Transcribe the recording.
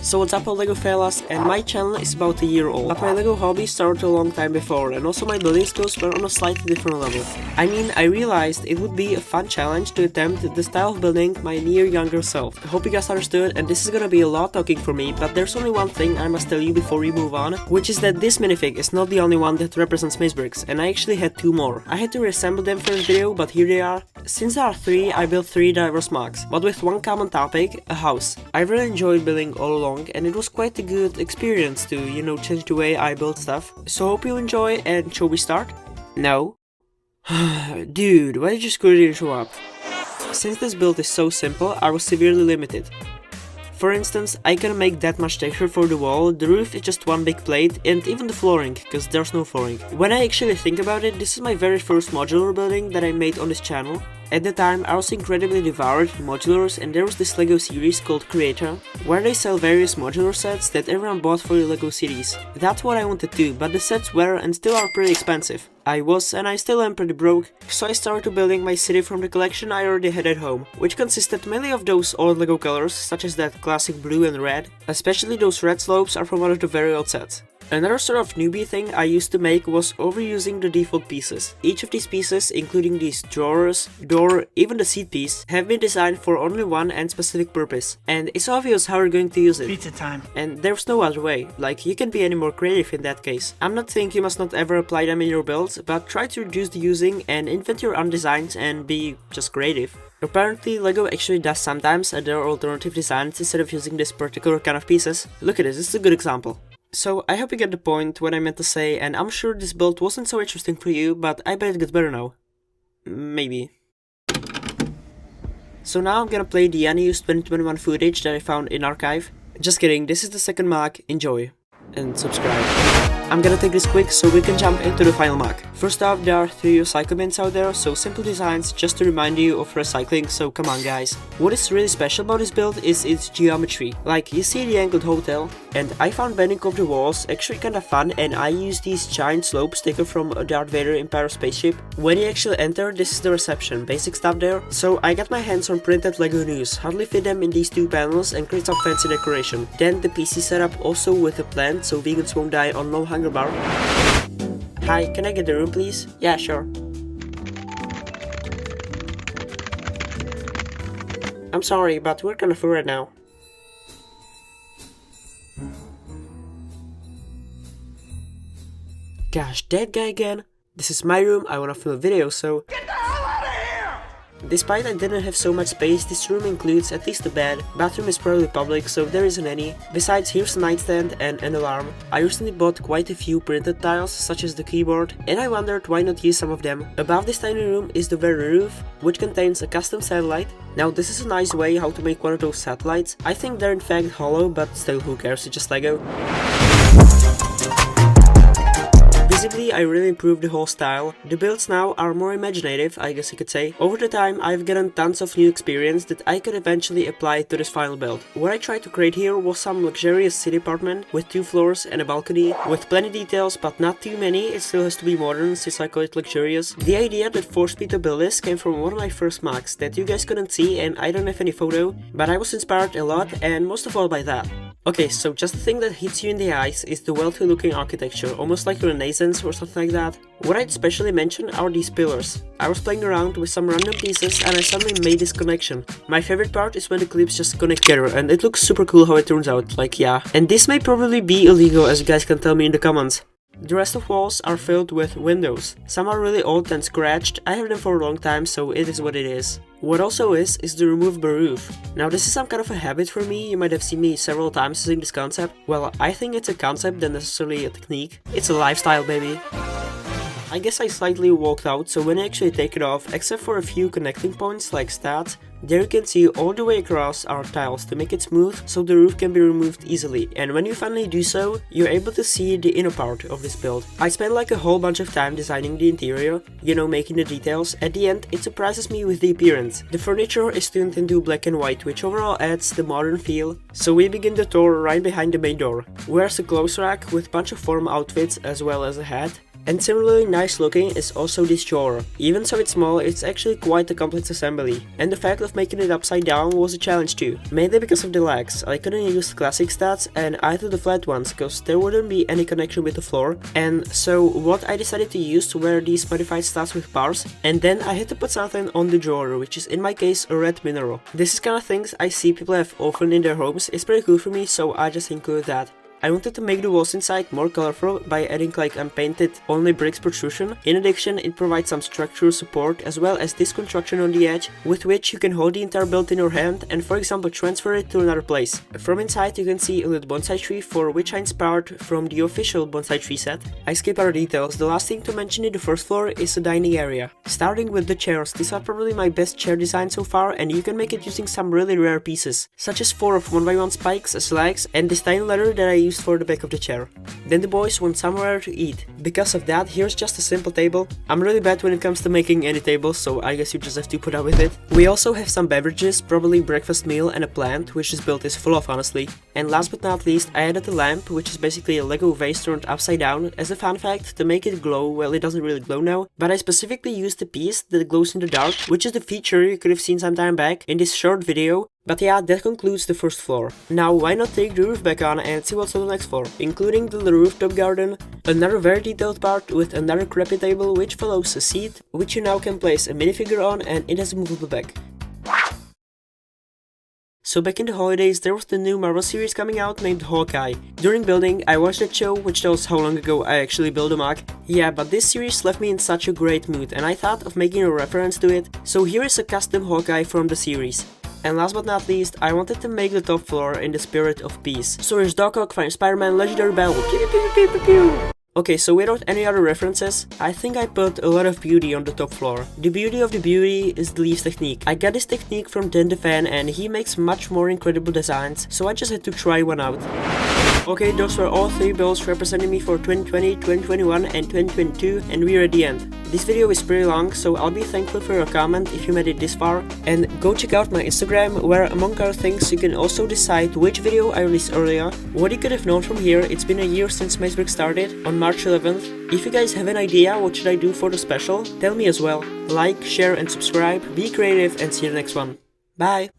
So what's up all LEGO fellas, and my channel is about a year old, but my LEGO hobby started a long time before, and also my building skills were on a slightly different level. I mean, I realized it would be a fun challenge to attempt the style of building my near younger self. I hope you guys understood, and this is gonna be a lot talking for me, but there's only one thing I must tell you before we move on, which is that this minifig is not the only one that represents Meys bricks, and I actually had two more. I had to reassemble them for this video, but here they are. Since there are three, I built three diverse MOCs, but with one common topic, a house. I really enjoyed building all along, and it was quite a good experience to, change the way I build stuff. So hope you enjoy, and shall we start? No? Dude, why did you screw the intro up? Since this build is so simple, I was severely limited. For instance, I couldn't make that much texture for the wall, the roof is just one big plate, and even the flooring, cause there's no flooring. When I actually think about it, this is my very first modular building that I made on this channel. At the time, I was incredibly devoured modulars, and there was this LEGO series called Creator, where they sell various modular sets that everyone bought for the LEGO series. That's what I wanted to do, but the sets were and still are pretty expensive. I was, and I still am, pretty broke, so I started building my city from the collection I already had at home, which consisted mainly of those old LEGO colors, such as that classic blue and red. Especially those red slopes are from one of the very old sets. Another sort of newbie thing I used to make was overusing the default pieces. Each of these pieces, including these drawers, door, even the seat piece, have been designed for only one and specific purpose. And it's obvious how we're going to use it. Pizza time. And there's no other way, like you can't be any more creative in that case. I'm not saying you must not ever apply them in your builds, but try to reduce the using and invent your own designs and be just creative. Apparently, LEGO actually does sometimes add their alternative designs instead of using this particular kind of pieces. Look at this is a good example. So I hope you get the point what I meant to say, and I'm sure this build wasn't so interesting for you, but I bet it gets better now. Maybe. So now I'm gonna play the unused 2021 footage that I found in archive. Just kidding, this is the second MOC, enjoy. And subscribe. I'm gonna take this quick so we can jump into the final MOC. First off, there are 3 recycle bins out there, so simple designs just to remind you of recycling, so come on guys. What is really special about this build is its geometry. Like, you see the angled hotel, and I found bending of the walls actually kinda fun, and I used these giant slopes taken from a Darth Vader Empire spaceship. When you actually enter, this is the reception, basic stuff there. So I got my hands on printed LEGO news, hardly fit them in these 2 panels and create some fancy decoration. Then the PC setup also with a plant so vegans won't die on no hunger bar. Hi, can I get the room please? Yeah, sure. I'm sorry, but we're kinda full right now. Gosh, that guy again? This is my room, I wanna film a video, so... Get the hell out of here! Despite I didn't have so much space, this room includes at least a bed. Bathroom is probably public, so there isn't any. Besides, here's a nightstand and an alarm. I recently bought quite a few printed tiles, such as the keyboard, and I wondered why not use some of them. Above this tiny room is the very roof, which contains a custom satellite. Now this is a nice way how to make one of those satellites. I think they're in fact hollow, but still who cares, it's just LEGO. Visibly, I really improved the whole style. The builds now are more imaginative, I guess you could say. Over the time, I've gotten tons of new experience that I could eventually apply to this final build. What I tried to create here was some luxurious city apartment with 2 floors and a balcony, with plenty details but not too many. It still has to be modern since I call it luxurious. The idea that forced me to build this came from one of my first MOCs that you guys couldn't see, and I don't have any photo, but I was inspired a lot, and most of all by that. Okay, so just the thing that hits you in the eyes is the wealthy looking architecture, almost like Renaissance or something like that. What I'd especially mention are these pillars. I was playing around with some random pieces and I suddenly made this connection. My favorite part is when the clips just connect together, and it looks super cool how it turns out, like yeah. And this may probably be illegal, as you guys can tell me in the comments. The rest of walls are filled with windows. Some are really old and scratched, I have them for a long time, so it is what it is. What also is the removable roof. Now this is some kind of a habit for me, you might have seen me several times using this concept. Well, I think it's a concept than necessarily a technique. It's a lifestyle, baby. I guess I slightly walked out, so when I actually take it off, except for a few connecting points like stats, there you can see all the way across are tiles to make it smooth so the roof can be removed easily, and when you finally do so, you're able to see the inner part of this build. I spent like a whole bunch of time designing the interior, making the details. At the end, it surprises me with the appearance. The furniture is tuned into black and white, which overall adds the modern feel. So we begin the tour right behind the main door. Where's a clothes rack with bunch of formal outfits as well as a hat. And similarly nice looking is also this drawer. Even so it's small, it's actually quite a complex assembly. And the fact of making it upside down was a challenge too, mainly because of the legs. I couldn't use classic stats and either the flat ones, cause there wouldn't be any connection with the floor. And so what I decided to use were these modified stats with bars, and then I had to put something on the drawer, which is in my case a red mineral. This is kind of things I see people have often in their homes. It's pretty cool for me, so I just included that. I wanted to make the walls inside more colorful by adding like unpainted only bricks protrusion. In addition, it provides some structural support as well as this construction on the edge with which you can hold the entire build in your hand and for example transfer it to another place. From inside you can see a little bonsai tree for which I inspired from the official bonsai tree set. I skip our details. The last thing to mention in the first floor is the dining area. Starting with the chairs, these are probably my best chair design so far and you can make it using some really rare pieces, such as 4 of 1x1 spikes as legs and this tiny ladder that I used for the back of the chair. Then the boys want somewhere to eat. Because of that, here's just a simple table. I'm really bad when it comes to making any tables, so I guess you just have to put up with it. We also have some beverages, probably breakfast meal and a plant, which this build is full of honestly. And last but not least, I added a lamp, which is basically a Lego vase turned upside down. As a fun fact, to make it glow, well it doesn't really glow now, but I specifically used a piece that glows in the dark, which is the feature you could have seen some time back in this short video. But yeah, that concludes the first floor. Now why not take the roof back on and see what's on the next floor, including the rooftop garden, another very detailed part with another crappy table which follows a seat, which you now can place a minifigure on and it has a movable back. So back in the holidays there was the new Marvel series coming out named Hawkeye. During building I watched that show, which tells how long ago I actually built a mock. Yeah, but this series left me in such a great mood and I thought of making a reference to it, so here is a custom Hawkeye from the series. And last but not least, I wanted to make the top floor in the spirit of peace. So here's Doc Ock, Fire Spider-Man, Legendary Battle. Pew, pew, pew, pew, pew. Okay, so without any other references, I think I put a lot of beauty on the top floor. The beauty of the beauty is the Leaf's technique. I got this technique from Dan the Fan and he makes much more incredible designs, so I just had to try one out. Okay, those were all 3 builds representing me for 2020, 2021 and 2022 and we're at the end. This video is pretty long, so I'll be thankful for your comment if you made it this far. And go check out my Instagram, where among other things you can also decide which video I released earlier. What you could have known from here, it's been a year since Meys started, on March 11th. If you guys have an idea what should I do for the special, tell me as well. Like, share and subscribe, be creative and see you in the next one. Bye!